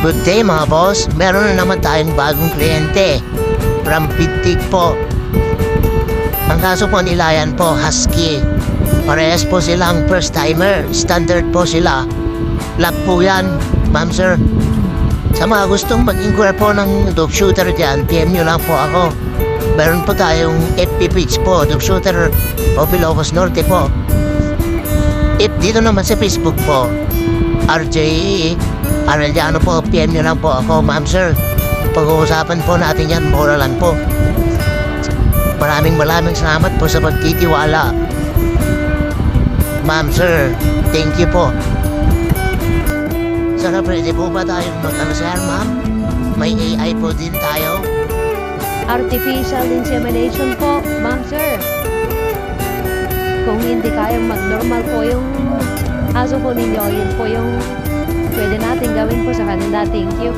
Good day mga boss. Meron na naman tayong bagong kliyente. From Bitig po. Ang kaso po nila yan po, Husky. Parehas po silang first timer. Standard po sila. Lock po yan, ma'am sir. Sa mga gustong mag-inquire po ng dog shooter dyan, PM nyo lang po ako. Meron po tayong FB page po, dog shooter o Ilocos Norte po. If dito naman sa Facebook po, RJ Arellano po, PM nyo lang po ako, ma'am sir. Pag-uusapan po natin yan, mura lang po. Maraming salamat po sa pagtitiwala. Ma'am sir, thank you po. Sana pwede po ba tayong mag-answer, ma'am? May AI po din tayo. Artificial insemination po, ma'am sir. Kung hindi kayang mag-normal po yung aso po ninyo, yun po yung pwede natin gawin po sa kanila. Thank you.